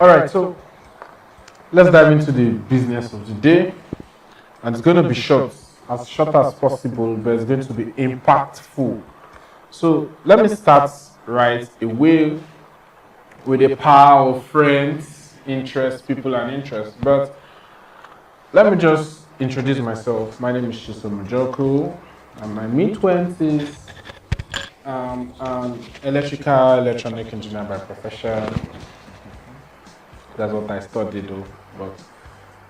All right, so let's dive into the business of the day, and it's going to be short as possible, but it's going to be impactful. So let me start right away with the power of friends, interests, people, and interests. But let me just introduce myself. My name is Shiso Majoku. I'm in my mid-20s. I'm electrical electronic engineer by profession. That's what I studied though, but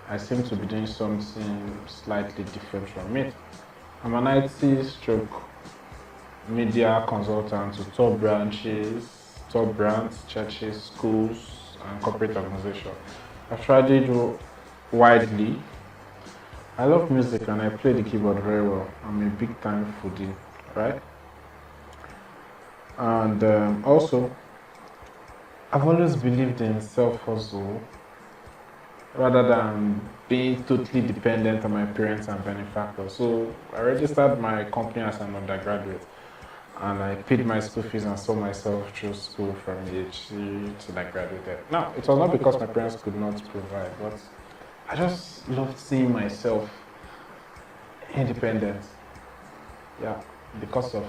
I seem to be doing something slightly different from it. I'm an IT stroke media consultant to top brands, churches, schools, and corporate organizations. I've studied widely. I love music and I play the keyboard very well. I'm a big time foodie, right? And also, I've always believed in self-hustle rather than being totally dependent on my parents and benefactors. So I registered my company as an undergraduate and I paid my school fees and saw myself through school from HC till I graduated. Now, it was not because my parents could not provide, but I just loved seeing myself independent. Yeah, because of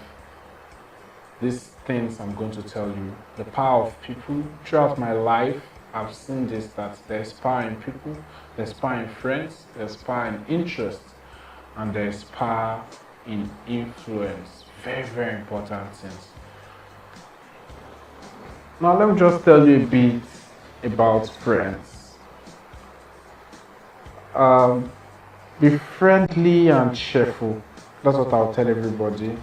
these things I'm going to tell you. The power of people. Throughout my life, I've seen this, that there's power in people, there's power in friends, there's power in interest, and there's power in influence. Very, very important things. Now let me just tell you a bit about friends. Be friendly and cheerful. That's what I'll tell everybody,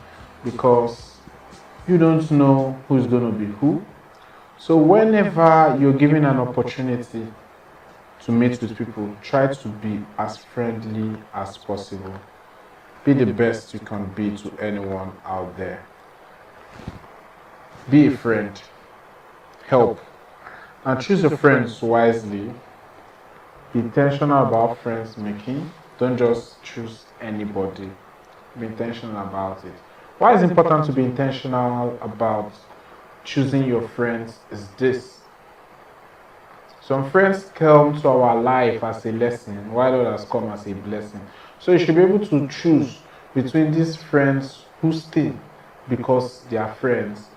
because you don't know who's going to be who. So whenever you're given an opportunity to meet with people, try to be as friendly as possible. Be the best you can be to anyone out there. Be a friend. Help. And choose your friends wisely. Be intentional about friends making. Don't just choose anybody. Be intentional about it. Why is it important to be intentional about choosing your friends is this. Some friends come to our life as a lesson, while others come as a blessing. So you should be able to choose between these friends who stay because they are friends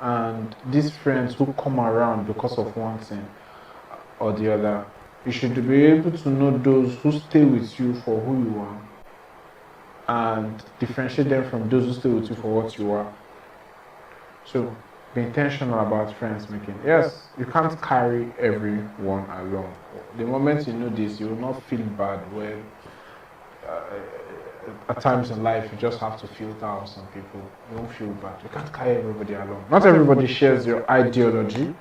and these friends who come around because of one thing or the other. You should be able to know those who stay with you for who you are and differentiate them from those who stay with you for what you are. So be intentional about friends making. Yes, you can't carry everyone along. The moment you know this, you will not feel bad when at times in life you just have to filter out some people. You won't feel bad. You can't carry everybody along. Not everybody shares your ideology.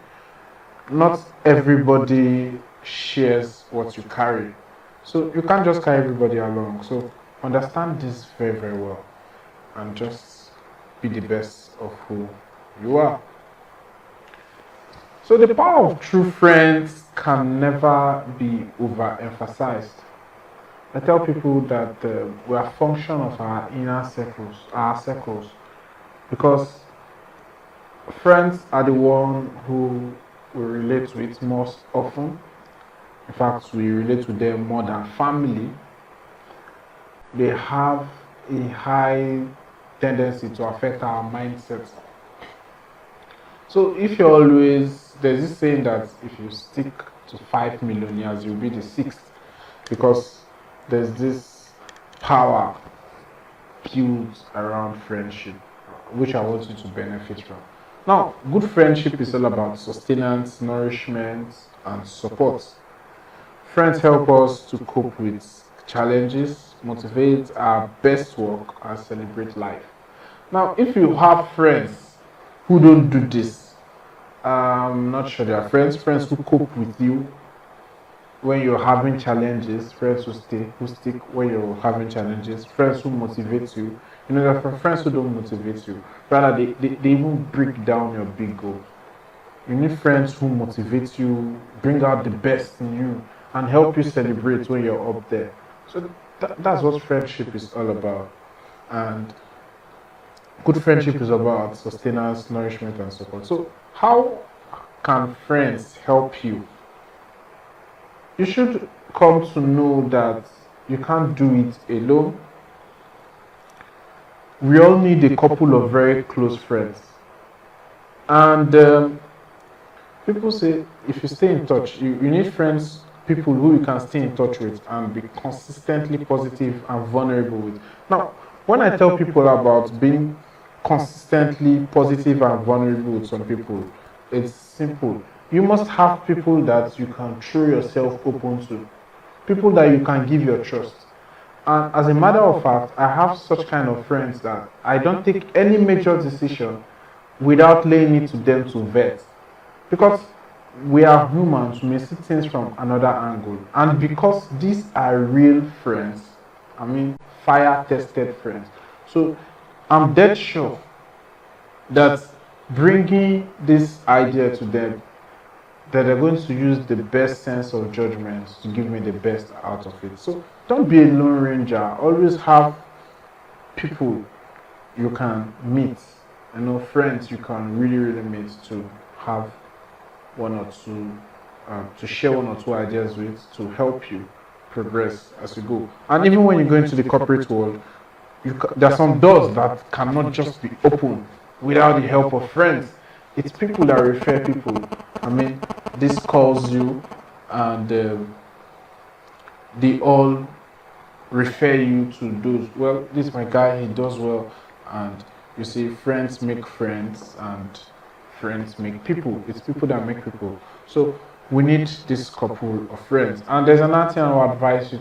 Not everybody shares what you carry. So you can't just carry everybody along. So understand this very, very well and just be the best of who you are. So the power of true friends can never be overemphasized. I tell people that we are a function of our inner circles, because friends are the one who we relate with most often. In fact, we relate to them more than family. They have a high tendency to affect our mindset. So if you're always, there's this saying that if you stick to 5 millionaires, you'll be the 6th, because there's this power built around friendship, which I want you to benefit from. Now, good friendship is all about sustenance, nourishment, and support. Friends help us to cope with challenges, motivate our best work, and celebrate life. Now, if you have friends who don't do this, I'm not sure they are friends who cope with you when you're having challenges, friends who stick when you're having challenges, friends who motivate you. You know, there are friends who don't motivate you. Rather, they even break down your big goals. You need friends who motivate you, bring out the best in you, and help you celebrate when you're up there. So that's what friendship is all about. And good friendship is about sustenance, nourishment, and support. So how can friends help you? you should come to know that you can't do it alone. We all need a couple of very close friends. And people say if you stay in touch, you need friends, people who you can stay in touch with and be consistently positive and vulnerable with. Now, when I tell people about being consistently positive and vulnerable with some people, it's simple. You must have people that you can throw yourself open to, people that you can give your trust. And as a matter of fact, I have such kind of friends that I don't take any major decision without laying it to them to vet. Because we are humans, we may see things from another angle. And because these are real friends, I mean, fire tested friends. So I'm dead sure that bringing this idea to them, that they're going to use the best sense of judgment to give me the best out of it. So don't be a lone ranger. Always have people you can meet, friends you can really meet, to have one or two, to share one or two ideas with, to help you progress as you go. And even when you go into the corporate world, there are some doors that cannot just be opened without the help of friends. It's people that refer people. I mean, this calls you, and they all refer you to those. Well, this is my guy, he does well. And you see, friends make friends, and friends make people. It's people that make people. So we need this couple of friends. And there's another thing I would advise you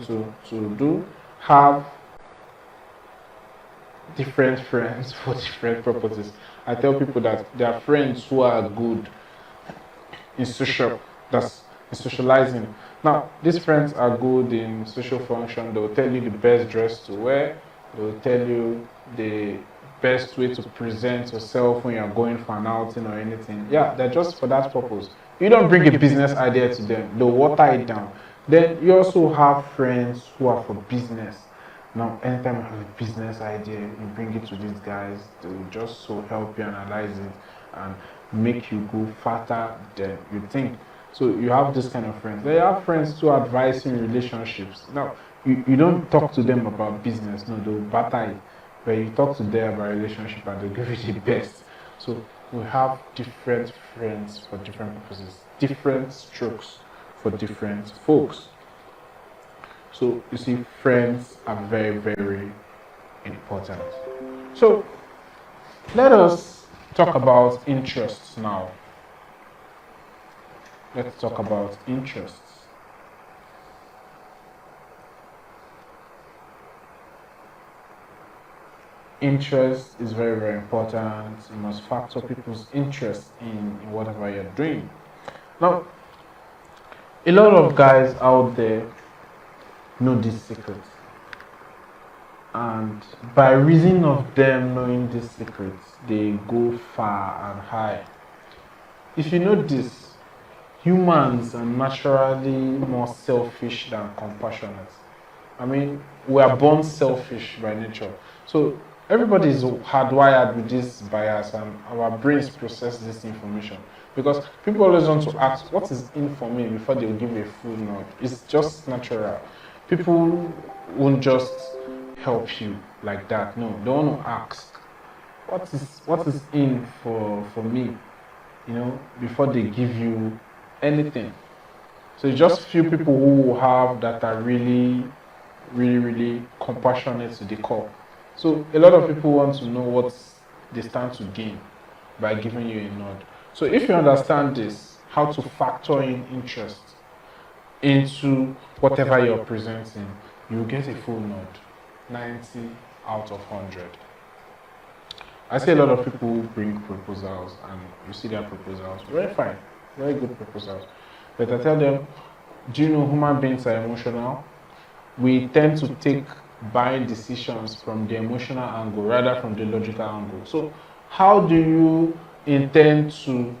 to do. Have different friends for different purposes. I tell people that there are friends who are good in socializing. Now, these friends are good in social function. They will tell you the best dress to wear. They will tell you the best way to present yourself when you're going for an outing or anything. Yeah, they're just for that purpose. You don't bring a business idea to them, they'll water it down. Then you also have friends who are for business. Now, anytime you have a business idea, you bring it to these guys, they will just so help you analyze it and make you go faster than you think. So you have this kind of friends. They have friends who advise you in relationships. Now, you don't talk to them about business, no, they'll batter it. But you talk to them about relationship and they'll give you the best. So we have different friends for different purposes, different strokes for different folks. So you see, friends are very important. So let us talk about interests now. Let's talk about interests. Interest is very important. You must factor people's interest in whatever you're doing. Now, a lot of guys out there know these secrets, and by reason of them knowing these secrets, they go far and high. If you know this, humans are naturally more selfish than compassionate. I mean, we are born selfish by nature. So everybody is hardwired with this bias, and our brains process this information. Because people always want to ask, what is in for me, before they will give a full nod. It's just natural. People won't just help you like that. No, they want to ask, what is in for me, before they give you anything. So it's just few people who have that are really compassionate to the core. So a lot of people want to know what they stand to gain by giving you a nod. So if you understand this, how to factor in interest into whatever you're presenting, you get a full nod, 90 out of 100. I see a lot of people bring proposals, and you see their proposals, very fine, very good proposals. But I tell them, do you know human beings are emotional? We tend to take buying decisions from the emotional angle rather from the logical angle. So how do you intend to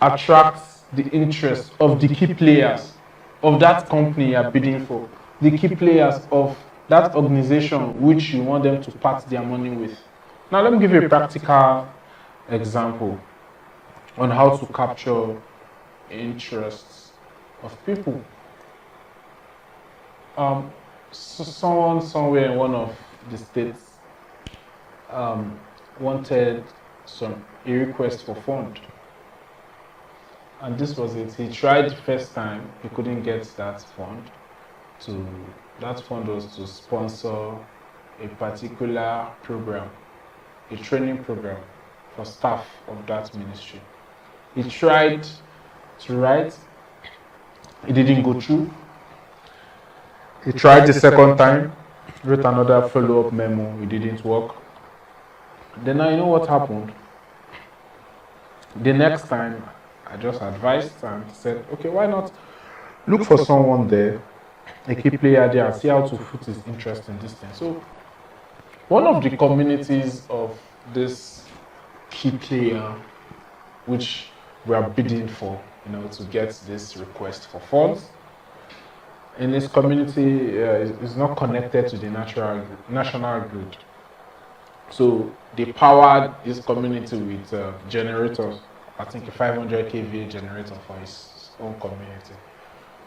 attract the interest of the key players of that company you are bidding for, the key players of that organization which you want them to part their money with? Now let me give you a practical example on how to capture interests of people. So someone somewhere in one of the states wanted a request for fund, and this was it. He tried the first time, he couldn't get that fund. That fund was to sponsor a particular program, a training program for staff of that ministry. He tried to write, it didn't go through. He tried the second time, wrote another follow-up memo, it didn't work. Then I know what happened. The next time, I just advised and said, okay, why not look for someone there, a key player there, and see how to put his interest in this thing. So one of the communities of this key player, which we are bidding for, to get this request for funds, in this community is not connected to the national grid. So they powered this community with generators, I think a 500 kVA generator for his own community.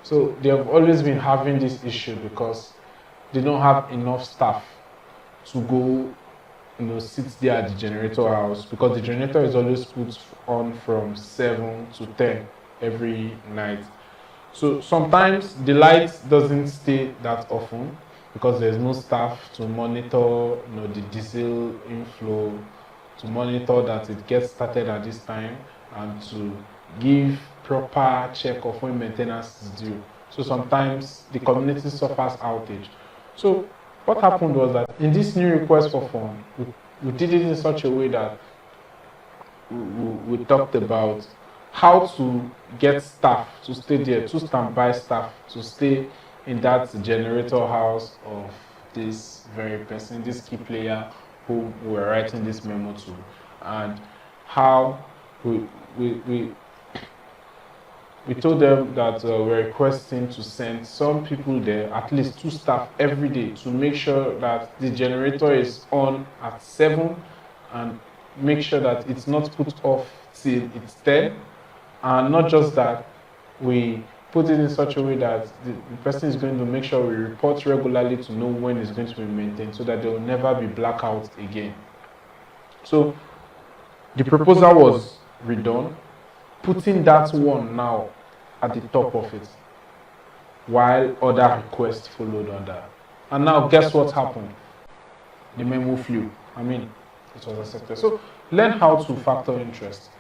So they have always been having this issue because they don't have enough staff to go, sit there at the generator house, because the generator is always put on from 7 to 10 every night. So sometimes the light doesn't stay that often because there's no staff to monitor, the diesel inflow, to monitor that it gets started at this time, and to give proper check of when maintenance is due. So sometimes the community suffers outage. So what happened was that in this new request for fund, we did it in such a way that we talked about how to get staff to stay there, to standby staff to stay in that generator house of this very person, this key player who we were writing this memo to, and how we told them that we're requesting to send some people there, at least 2 staff every day, to make sure that the generator is on at 7 and make sure that it's not put off till it's 10. And not just that, we put it in such a way that the person is going to make sure we report regularly to know when it's going to be maintained, so that there will never be blackouts again. So the proposal was redone, putting that one now at the top of it, while other requests followed on that. And now guess what happened? The memo flew. It was accepted. So learn how to factor interest.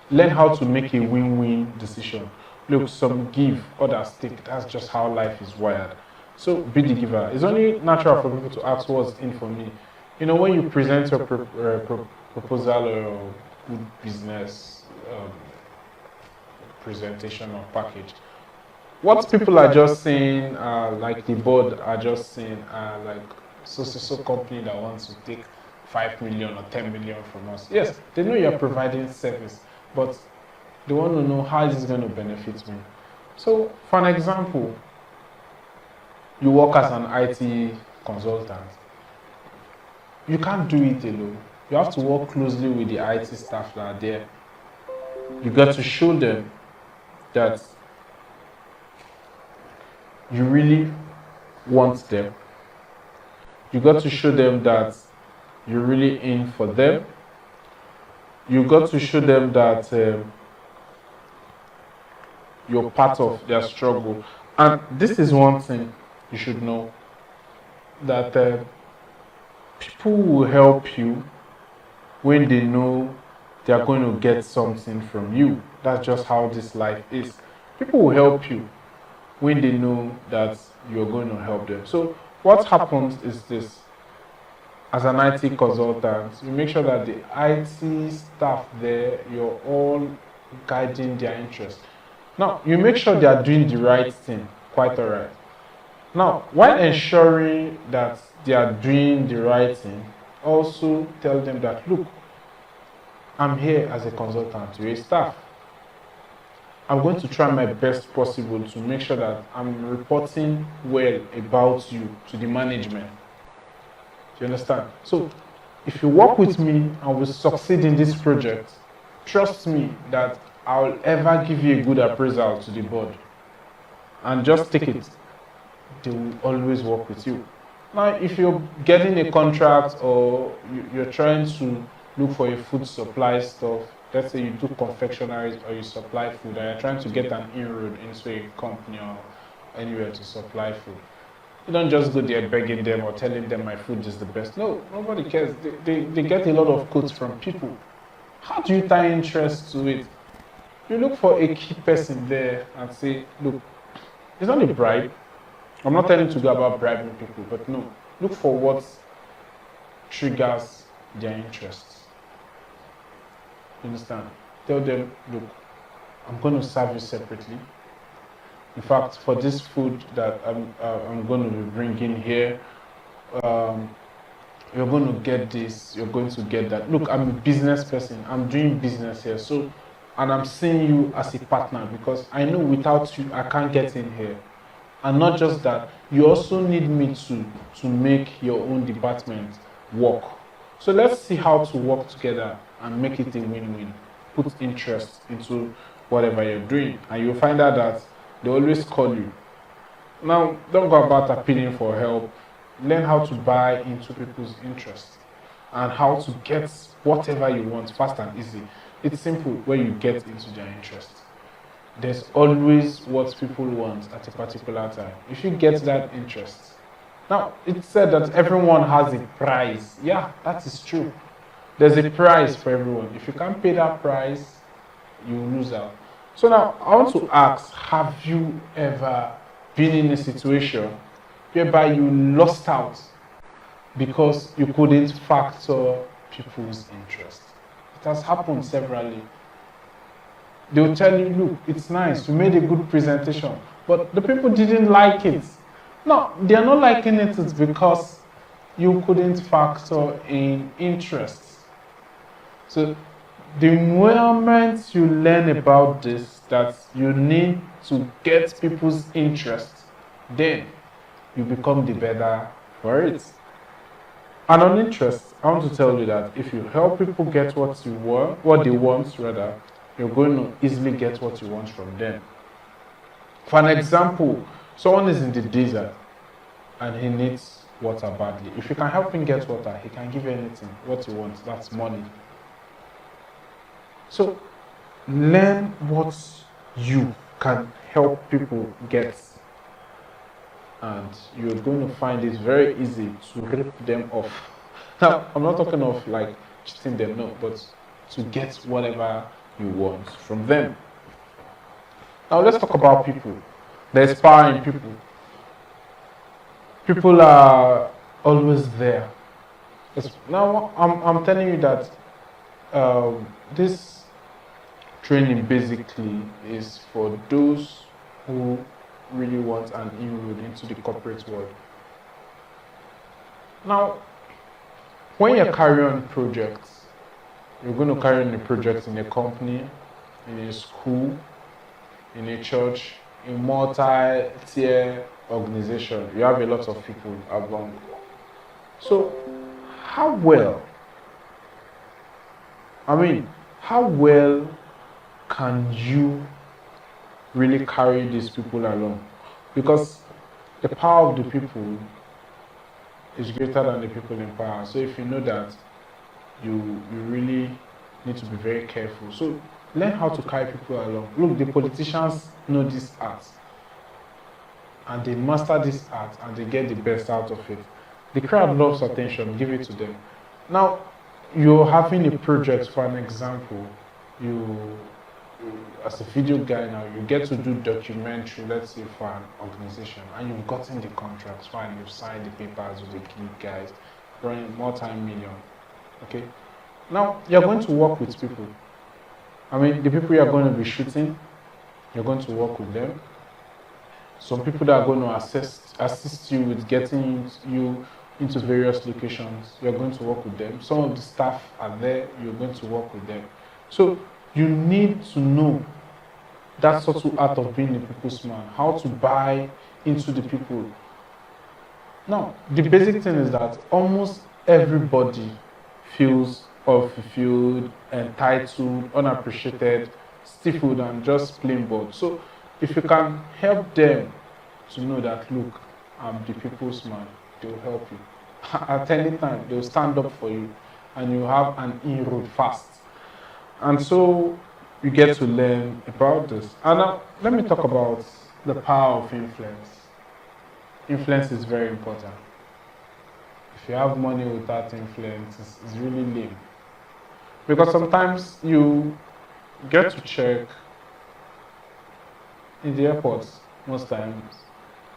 Learn how to make a win-win decision. Look, some give, others take. That's just how life is wired. So be the giver. It's only natural for people to ask what's in for me. When you present your proposal or good business presentation or package, what people are just saying, like the board are just saying, like so company that wants to take 5 million or 10 million from us. Yes, they know you're providing service, but they want to know how is this going to benefit me. So, for an example, you work as an IT consultant. You can't do it alone. You have to work closely with the IT staff that are there. You got to show them that you really want them. You got to show them that you're really in for them. You got to show them that you're part of their struggle. And this is one thing you should know, that people will help you when they know they are going to get something from you. That's just how this life is. People will help you when they know that you're going to help them. So what happens is this: as an IT consultant, you make sure that the IT staff there, you're all guiding their interest. Now, you make sure they are doing the right thing, quite all right. Now, while ensuring that they are doing the right thing, also tell them that, look, I'm here as a consultant, you're a staff. I'm going to try my best possible to make sure that I'm reporting well about you to the management. You understand? So, if you work with me and will succeed in this project, trust me that I'll ever give you a good appraisal to the board. And just take it. they will always work with you. Now, if you're getting a contract or you're trying to look for a food supply stuff, let's say you do confectionaries or you supply food and you're trying to get an inroad into a company or anywhere to supply food, you don't just go there begging them or telling them my food is the best. No, nobody cares. They get a lot of quotes from people. How do you tie interest to it? You look for a key person there and say, look, it's not a bribe. I'm not telling you to go about bribing people, but no, look for what triggers their interests. You understand? Tell them, look, I'm going to serve you separately. In fact, for this food that I'm going to be bringing here, you're going to get this, you're going to get that. Look, I'm a business person, I'm doing business here, so, and I'm seeing you as a partner because I know without you, I can't get in here. And not just that, you also need me to make your own department work. So let's see how to work together and make it a win-win. Put interest into whatever you're doing, and you'll find out that they always call you. Now, don't go about appealing for help. Learn how to buy into people's interest and how to get whatever you want fast and easy. It's simple when you get into their interest. There's always what people want at a particular time. If you get that interest. Now, it's said that everyone has a price. Yeah, that is true. There's a price for everyone. If you can't pay that price, you lose out. So now, I want to ask, have you ever been in a situation whereby you lost out because you couldn't factor people's interest? It has happened severally. They'll tell you, look, it's nice, you made a good presentation, but the people didn't like it. No, they're not liking it because you couldn't factor in interest. So the moment you learn about this, that you need to get people's interest, then you become the better for it. And on interest, I want to tell you that if you help people get what they want rather, you're going to easily get what you want from them. For an example, someone is in the desert and he needs water badly. If you can help him get water, he can give you anything, what he wants, that's money. So, learn what you can help people get, and you're going to find it very easy to rip them off. Now, I'm not talking of like cheating them, no, but to get whatever you want from them. Now, let's talk about people. There's power in people. People are always there. Now, I'm telling you that this training basically is for those who really want an inroad into the corporate world. Now, when you're carrying on projects, you're going to carry on a project in a company, in a school, in a church, in multi-tier organization. You have a lot of people along. So, how well can you really carry these people along? Because the power of the people is greater than the people in power. So if you know that, you really need to be very careful. So learn how to carry people along. Look, the politicians know this art, and they master this art, and they get the best out of it. The crowd loves attention, give it to them. Now, you're having a project, for an example, you as a video guy now, you get to do documentary, let's say for an organization, and you've gotten the contracts, fine, you've signed the papers with the key guys, running multi-million, okay? Now, you're going to work with people. I mean, the people you're going to be shooting, you're going to work with them. Some people that are going to assist you with getting you into various locations, you're going to work with them. Some of the staff are there, you're going to work with them. So you need to know that subtle art of being a people's man, how to buy into the people. Now, the basic thing is that almost everybody feels unfulfilled, entitled, unappreciated, stifled, and just plain bored. So if you can help them to know that, look, the people's man. They'll help you. At any time, they'll stand up for you, and you have an inroad fast. And so you get to learn about this. And now, let me talk about the power of influence. Influence is very important. If you have money without influence, it's really lame. Because sometimes you get to check in the airports, most times,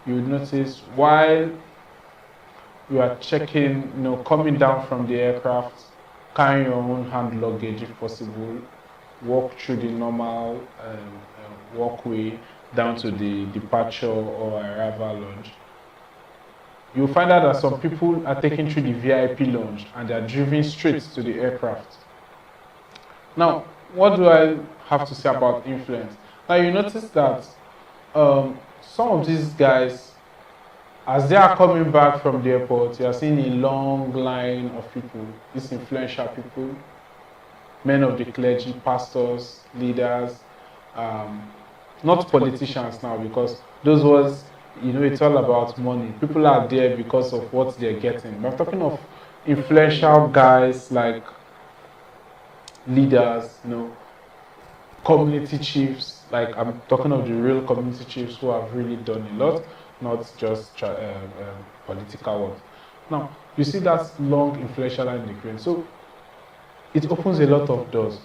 you would notice while you are checking, coming down from the aircraft, carrying your own hand luggage if possible, walk through the normal walkway down to the departure or arrival lounge. You'll find out that some people are taken through the VIP lounge and they are driven straight to the aircraft. Now, what do I have to say about influence? Now, you notice that some of these guys, as they are coming back from the airport, you are seeing a long line of people, these influential people, men of the clergy, pastors, leaders, not politicians now, because those was, it's all about money. People are there because of what they're getting. But I'm talking of influential guys like leaders, community chiefs, like I'm talking of the real community chiefs who have really done a lot, not just political ones. Now, you see that long influential line they create. So it opens a lot of doors,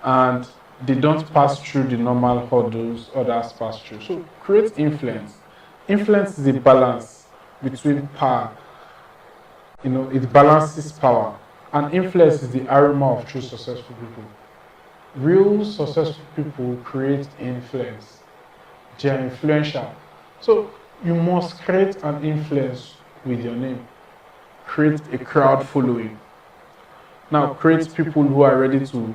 and they don't pass through the normal hurdles others pass through. So create influence. Influence is a balance between power. It balances power. And influence is the aroma of true successful people. Real successful people create influence. They are influential. So you must create an influence with your name. Create a crowd following. Now create people who are ready to,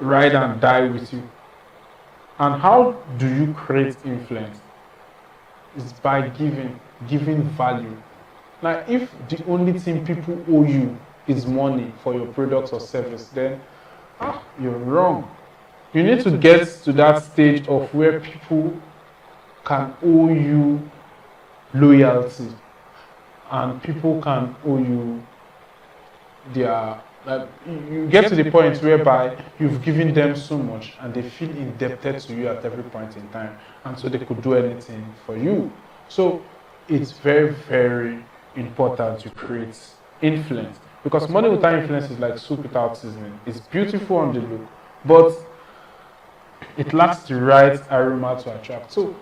ride and die with you. And how do you create influence? It's by giving value. Now, if the only thing people owe you is money for your product or service, then you're wrong. You need to get to that stage of where people can owe you loyalty, and people can owe you their. You get to the point whereby you've given them so much and they feel indebted to you at every point in time, and so they could do anything for you. So it's very, very important to create influence, because money without influence is like soup without seasoning. It's beautiful on the look, but it lacks the right aroma to attract. So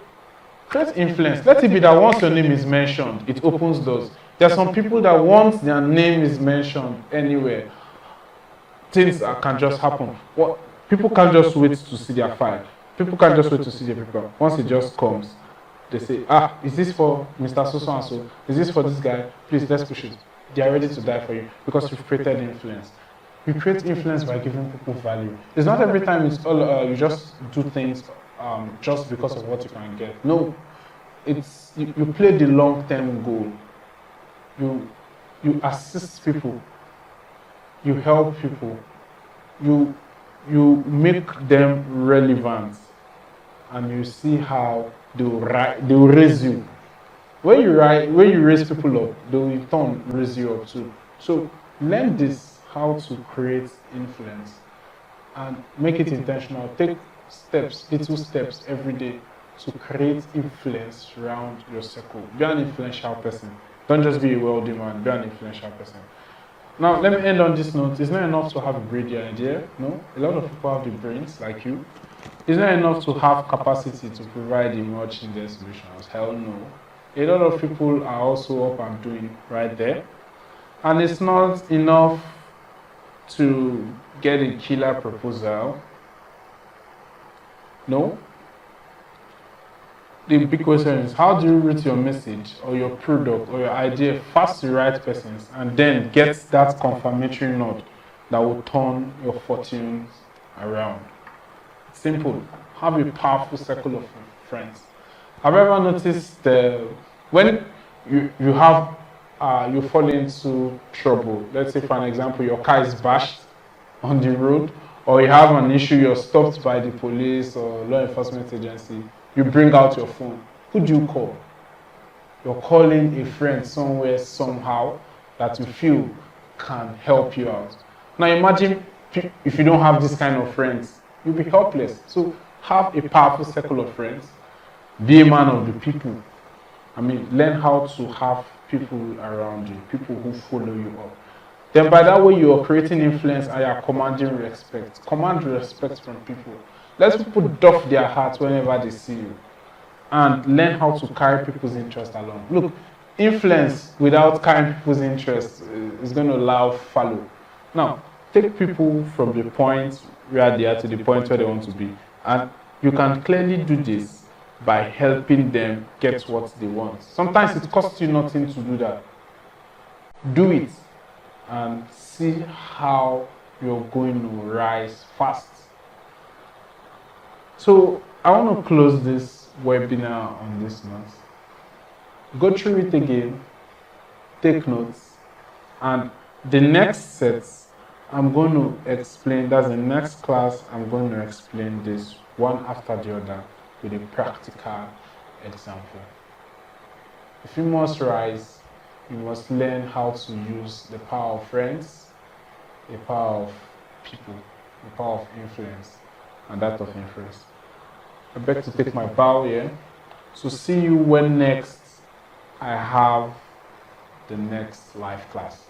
create influence. Let it be that once your name is mentioned, it opens doors. There are some people that once their name is mentioned anywhere, things can just happen. People can't just wait to see their file. People can't just wait to see their paper. Once it just comes, they say, is this for Mr. So and so? Is this for this guy? Please, let's push it. They are ready to die for you because you've created influence. You create influence by giving people value. It's not every time it's all you just do things just because of what you can get. No, it's you play the long-term goal. You assist people. You help people. You make them relevant, and you see how they will raise you. When you raise people up, they will in turn raise you up too. So learn this, how to create influence, and make it intentional. Take little steps every day to create influence around your circle. Be an influential person. Don't just be a wealthy man, be an influential person. Now, let me end on this note. It's not enough to have a great idea. No, a lot of people have the brains like you. It's not enough to have capacity to provide emerging their solutions. Hell no. A lot of people are also up and doing right there. And it's not enough to get a killer proposal. No. The big question is, how do you route your message or your product or your idea fast to the right persons, and then get that confirmatory nod that will turn your fortunes around? Simple. Have a powerful circle of friends. Have you ever noticed when you fall into trouble? Let's say, for an example, your car is bashed on the road, or you have an issue, you're stopped by the police or law enforcement agency. You bring out your phone. Who do you call? You're calling a friend somewhere, somehow, that you feel can help you out. Now imagine if you don't have this kind of friends, you'll be helpless. So have a powerful circle of friends. Be a man of the people. I mean, learn how to have people around you, people who follow you up. Then by that way, you are creating influence and you are commanding respect. Command respect from people. Let people doff their hearts whenever they see you. And learn how to carry people's interest along. Look, influence without carrying people's interest is going to allow follow. Now, take people from the point where they are to the point where they want to be. And you can clearly do this by helping them get what they want. Sometimes it costs you nothing to do that. Do it and see how you're going to rise fast. So I want to close this webinar on this note. Go through it again, take notes, and the next sets I'm going to explain, that's the next class, I'm going to explain this one after the other with a practical example. If you must rise, you must learn how to use the power of friends, the power of people, the power of influence, and that of influence. I beg to take my bow here. So see you when next I have the next live class.